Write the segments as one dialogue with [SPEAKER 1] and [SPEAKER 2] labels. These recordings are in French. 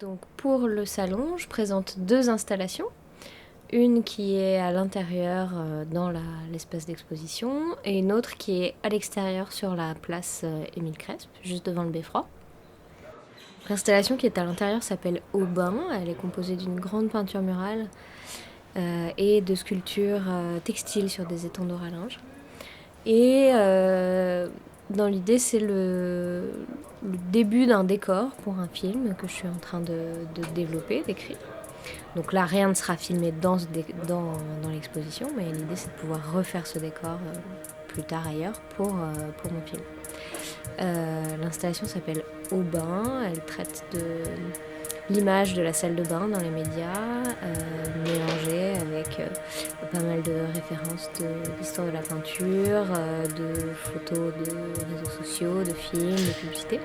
[SPEAKER 1] Donc pour le salon, je présente 2 installations. Une qui est à l'intérieur dans l'espace d'exposition et une autre qui est à l'extérieur sur la place Émile Cresp, juste devant le beffroi. L'installation qui est à l'intérieur s'appelle Au bain. Elle est composée d'une grande peinture murale et de sculptures textiles sur des étendoirs à linge. Et dans l'idée, c'est le début d'un décor pour un film que je suis en train de développer, d'écrire. Donc là, rien ne sera filmé dans l'exposition, mais l'idée, c'est de pouvoir refaire ce décor plus tard ailleurs pour mon film. L'installation s'appelle Au bain. Elle traite de l'image de la salle de bain dans les médias, mélangée avec pas mal de références de l'histoire de la peinture, de photos de réseaux sociaux, de films, de publicités.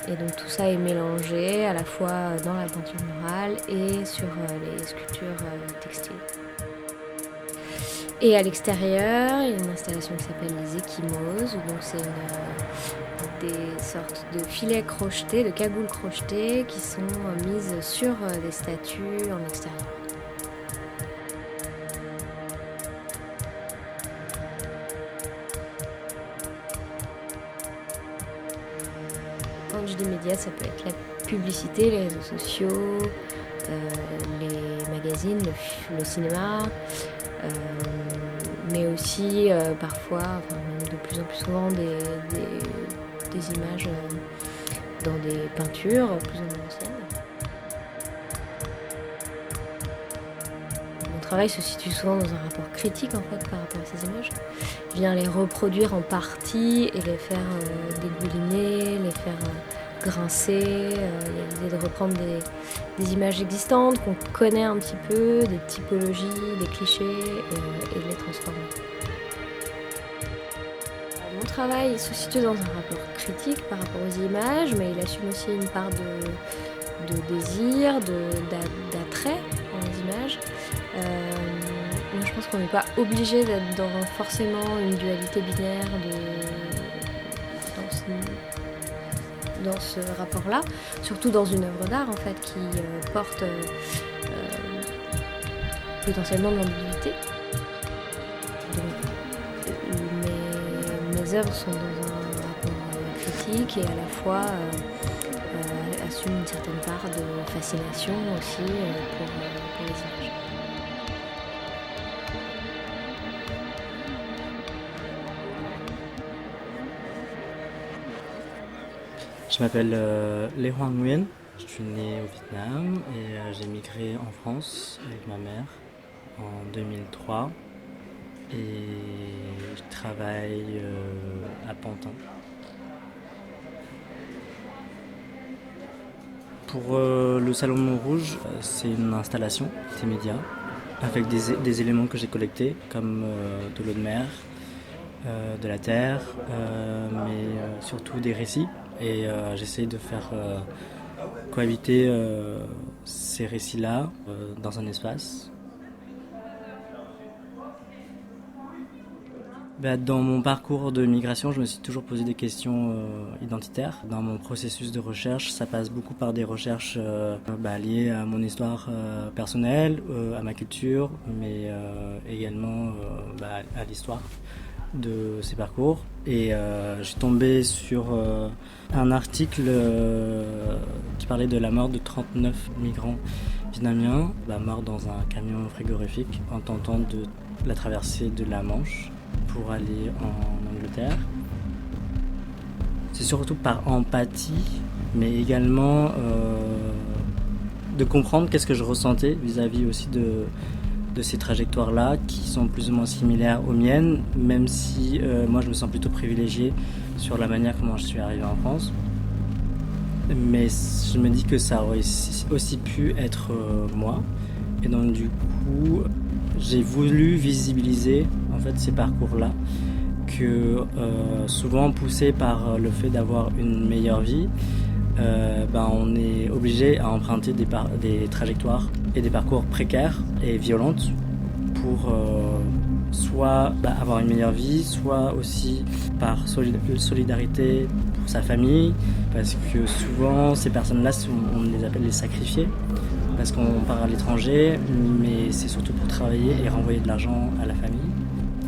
[SPEAKER 1] Et donc tout ça est mélangé à la fois dans la peinture murale et sur les sculptures textiles. Et à l'extérieur, il y a une installation qui s'appelle les Échymoses, donc c'est des sortes de filets crochetés, de cagoules crochetées qui sont mises sur des statues en extérieur. Quand je dis médias, ça peut être la publicité, les réseaux sociaux, les magazines, le cinéma, mais aussi parfois, même de plus en plus souvent, des images dans des peintures plus ou moins anciennes. Mon travail se situe souvent dans un rapport critique en fait par rapport à ces images. Je viens les reproduire en partie et les faire dégouliner, les faire grincer. Il y a l'idée de reprendre des images existantes qu'on connaît un petit peu, des typologies, des clichés et de les transformer. Mon travail se situe dans un rapport critique par rapport aux images, mais il assume aussi une part de désir, d'attrait dans les images. Moi, je pense qu'on n'est pas obligé d'être dans forcément une dualité binaire dans ce rapport-là, surtout dans une œuvre d'art en fait qui porte potentiellement de l'ambiguïté. Mes œuvres sont dans un rapport critique et à la fois assument une certaine part de fascination aussi pour les images.
[SPEAKER 2] Je m'appelle Lê Hoàng Nguyen, je suis né au Vietnam et j'ai migré en France avec ma mère en 2003 et je travaille à Pantin. Pour le Salon de Montrouge, c'est une installation multimédia avec des éléments que j'ai collectés comme de l'eau de mer, de la terre, mais surtout des récits. Et j'essaie de faire cohabiter ces récits-là dans un espace. Dans mon parcours de migration, je me suis toujours posé des questions identitaires. Dans mon processus de recherche, ça passe beaucoup par des recherches liées à mon histoire personnelle, à ma culture, mais également à l'histoire de ces parcours. Et je suis tombé sur un article qui parlait de la mort de 39 migrants vietnamiens morts dans un camion frigorifique en tentant de la traversée de la Manche pour aller en Angleterre. C'est surtout par empathie, mais également de comprendre qu'est-ce que je ressentais vis-à-vis aussi de ces trajectoires-là qui sont plus ou moins similaires aux miennes, même si moi je me sens plutôt privilégié sur la manière comment je suis arrivé en France. Mais je me dis que ça aurait aussi pu être moi. Et donc du coup, j'ai voulu visibiliser en fait ces parcours-là, que souvent poussés par le fait d'avoir une meilleure vie, on est obligé à emprunter des trajectoires et des parcours précaires et violentes pour soit avoir une meilleure vie, soit aussi par solidarité pour sa famille, parce que souvent ces personnes-là, on les appelle les sacrifiés, parce qu'on part à l'étranger, mais c'est surtout pour travailler et renvoyer de l'argent à la famille.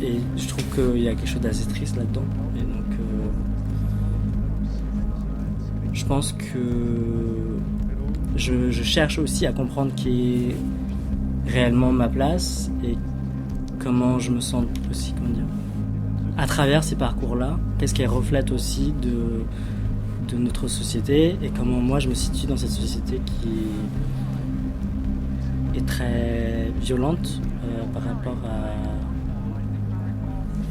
[SPEAKER 2] Et je trouve qu'il y a quelque chose d'assez triste là-dedans. Et donc, je pense que je cherche aussi à comprendre qui est réellement ma place et comment je me sens aussi, à travers ces parcours-là, qu'est-ce qu'elles reflètent aussi de notre société et comment moi je me situe dans cette société qui est très violente par rapport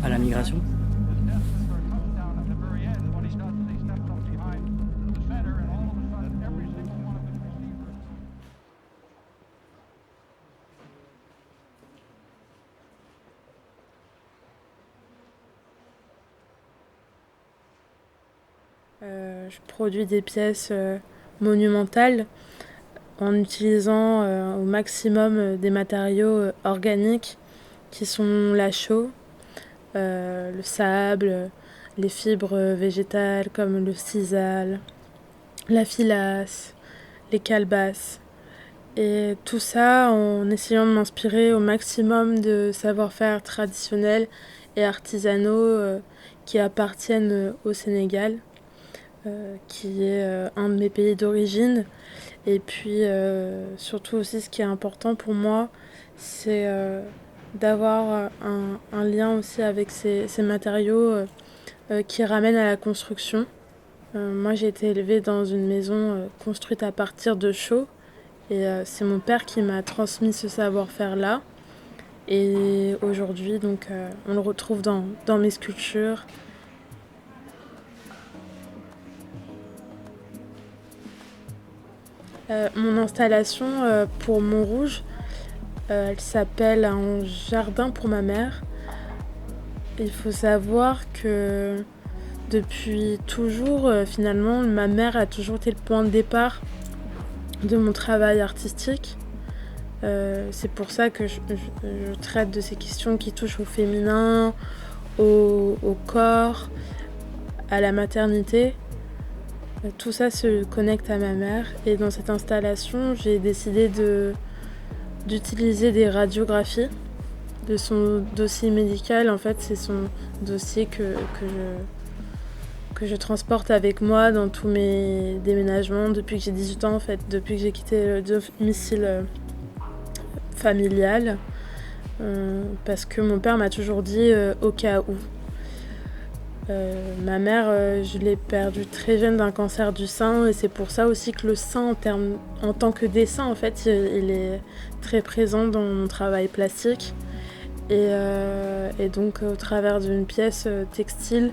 [SPEAKER 2] à la migration.
[SPEAKER 3] Je produis des pièces monumentales en utilisant au maximum des matériaux organiques qui sont la chaux, le sable, les fibres végétales comme le sisal, la filasse, les calebasses. Et tout ça en essayant de m'inspirer au maximum de savoir-faire traditionnels et artisanaux qui appartiennent au Sénégal. Qui est un de mes pays d'origine. Et puis surtout aussi ce qui est important pour moi, c'est d'avoir un lien aussi avec ces matériaux qui ramènent à la construction. Moi j'ai été élevée dans une maison construite à partir de chaux et c'est mon père qui m'a transmis ce savoir-faire-là. Et aujourd'hui donc on le retrouve dans mes sculptures. Mon installation pour Montrouge, elle s'appelle Un jardin pour ma mère. Il faut savoir que depuis toujours, finalement, ma mère a toujours été le point de départ de mon travail artistique. C'est pour ça que je traite de ces questions qui touchent au féminin, au corps, à la maternité. Tout ça se connecte à ma mère et dans cette installation, j'ai décidé d'utiliser des radiographies de son dossier médical. En fait, c'est son dossier que je transporte avec moi dans tous mes déménagements depuis que j'ai 18 ans, en fait, depuis que j'ai quitté le domicile familial, parce que mon père m'a toujours dit au cas où. Ma mère, je l'ai perdue très jeune d'un cancer du sein et c'est pour ça aussi que le sein en tant que dessin en fait il est très présent dans mon travail plastique et donc au travers d'une pièce textile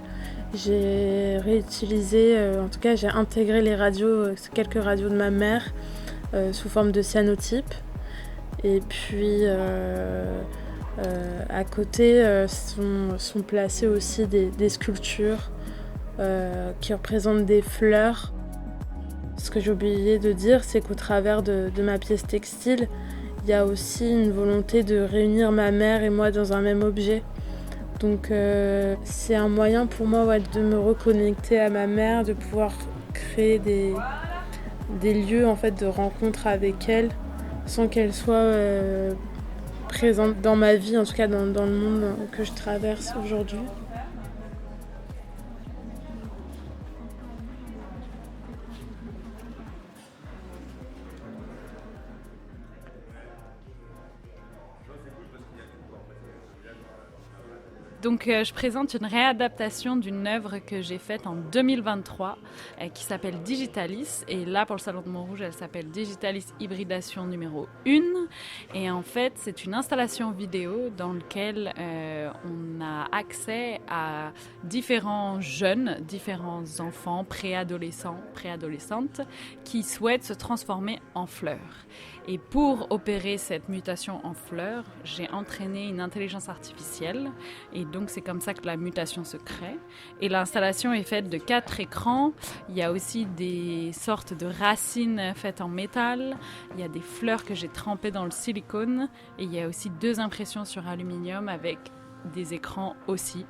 [SPEAKER 3] j'ai réutilisé, en tout cas j'ai intégré les radios, quelques radios de ma mère sous forme de cyanotype et puis à côté sont placées aussi des sculptures qui représentent des fleurs. Ce que j'ai oublié de dire, c'est qu'au travers de ma pièce textile, il y a aussi une volonté de réunir ma mère et moi dans un même objet. Donc c'est un moyen pour moi de me reconnecter à ma mère, de pouvoir créer des lieux en fait, de rencontre avec elle sans qu'elle soit présente dans ma vie, en tout cas dans le monde que je traverse aujourd'hui.
[SPEAKER 4] Donc je présente une réadaptation d'une œuvre que j'ai faite en 2023 qui s'appelle Digitalis. Et là, pour le Salon de Montrouge, elle s'appelle Digitalis Hybridation numéro 1. Et en fait, c'est une installation vidéo dans laquelle on a accès à différents jeunes, différents enfants, préadolescents, préadolescentes, qui souhaitent se transformer en fleurs. Et pour opérer cette mutation en fleurs, j'ai entraîné une intelligence artificielle. Et donc, c'est comme ça que la mutation se crée. Et l'installation est faite de 4 écrans. Il y a aussi des sortes de racines faites en métal. Il y a des fleurs que j'ai trempées dans le silicone. Et il y a aussi 2 impressions sur aluminium avec des écrans aussi,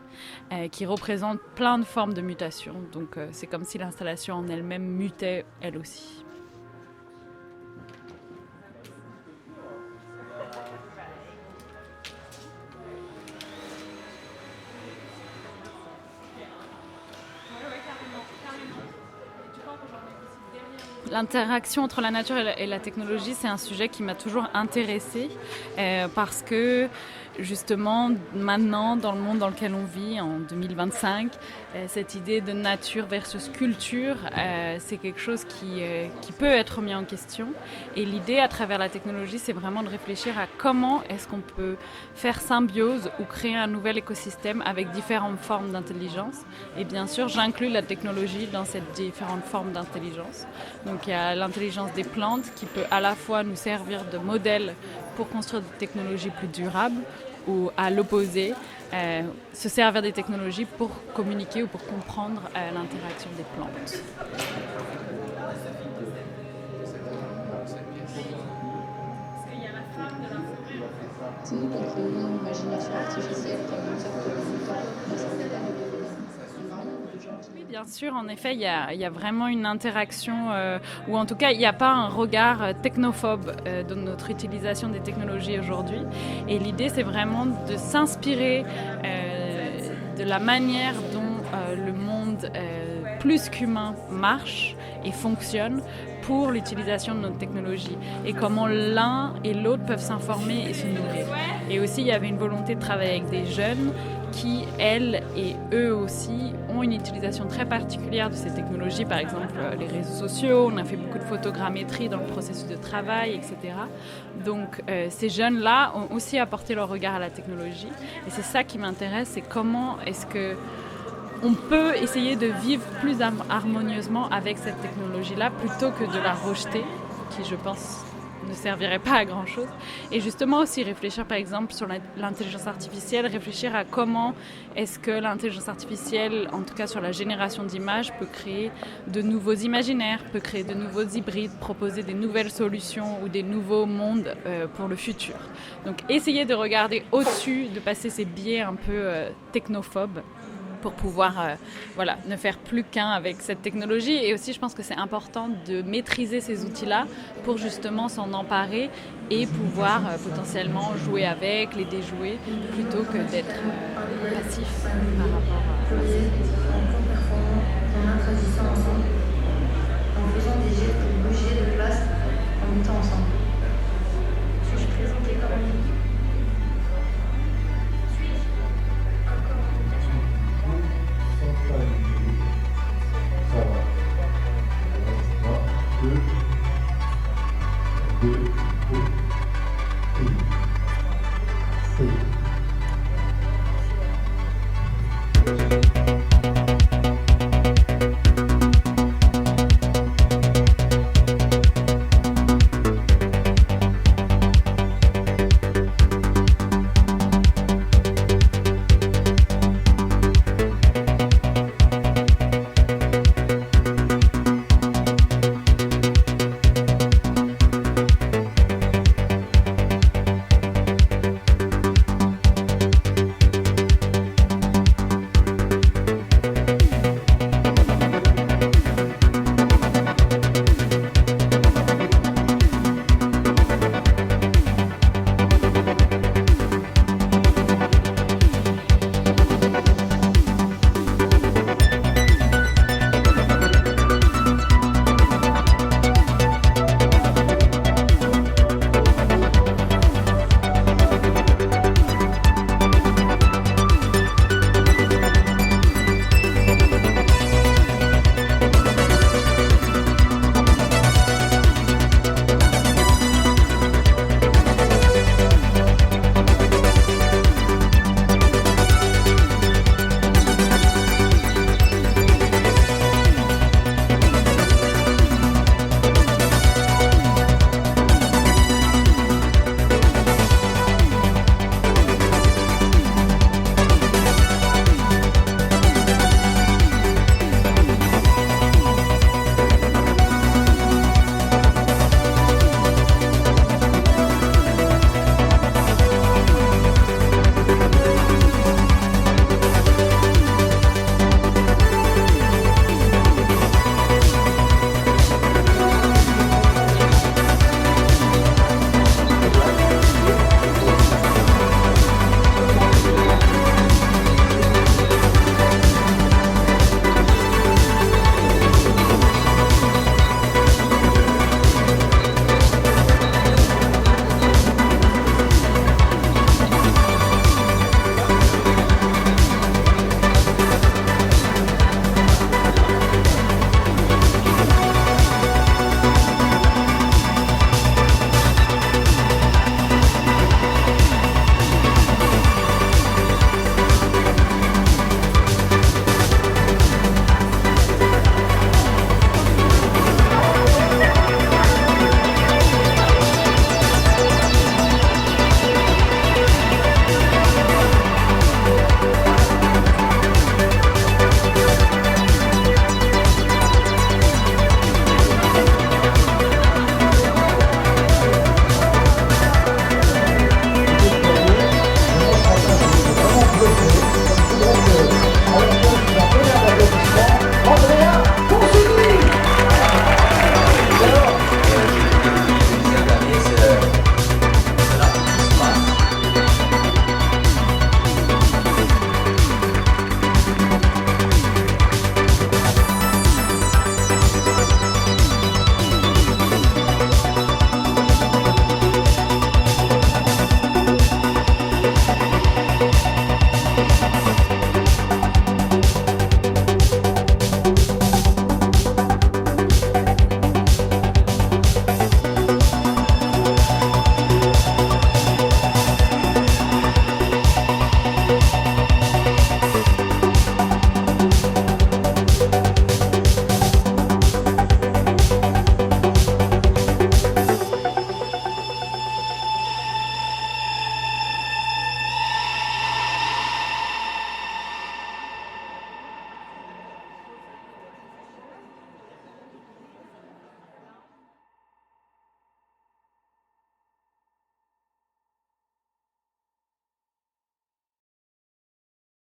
[SPEAKER 4] qui représentent plein de formes de mutation. Donc c'est comme si l'installation en elle-même mutait elle aussi. L'interaction entre la nature et la technologie, c'est un sujet qui m'a toujours intéressée parce que justement maintenant dans le monde dans lequel on vit en 2025, cette idée de nature versus culture, c'est quelque chose qui peut être mis en question. Et l'idée à travers la technologie, c'est vraiment de réfléchir à comment est-ce qu'on peut faire symbiose ou créer un nouvel écosystème avec différentes formes d'intelligence. Et bien sûr, j'inclus la technologie dans ces différentes formes d'intelligence. Donc il y a l'intelligence des plantes qui peut à la fois nous servir de modèle pour construire des technologies plus durables ou à l'opposé, se servir des technologies pour communiquer ou pour comprendre l'interaction des plantes.
[SPEAKER 5] L'imagination artificielle comme une sorte de
[SPEAKER 4] Oui, bien sûr, en effet, il y a vraiment une interaction, ou en tout cas, il n'y a pas un regard technophobe dans notre utilisation des technologies aujourd'hui. Et l'idée, c'est vraiment de s'inspirer de la manière dont le monde plus qu'humain marche et fonctionne pour l'utilisation de notre technologie et comment l'un et l'autre peuvent s'informer et se nourrir. Et aussi, il y avait une volonté de travailler avec des jeunes qui, elles et eux aussi, ont une utilisation très particulière de ces technologies, par exemple les réseaux sociaux, on a fait beaucoup de photogrammétrie dans le processus de travail, etc. Donc ces jeunes-là ont aussi apporté leur regard à la technologie et c'est ça qui m'intéresse, c'est comment est-ce que on peut essayer de vivre plus harmonieusement avec cette technologie-là plutôt que de la rejeter, qui je pense ne servirait pas à grand-chose. Et justement aussi réfléchir par exemple sur l'intelligence artificielle, réfléchir à comment est-ce que l'intelligence artificielle, en tout cas sur la génération d'images, peut créer de nouveaux imaginaires, peut créer de nouveaux hybrides, proposer des nouvelles solutions ou des nouveaux mondes pour le futur. Donc essayer de regarder au-dessus, de passer ces biais un peu technophobes pour pouvoir ne faire plus qu'un avec cette technologie. Et aussi, je pense que c'est important de maîtriser ces outils-là pour justement s'en emparer et pouvoir potentiellement jouer avec, les déjouer, plutôt que d'être passif par rapport à ces outils.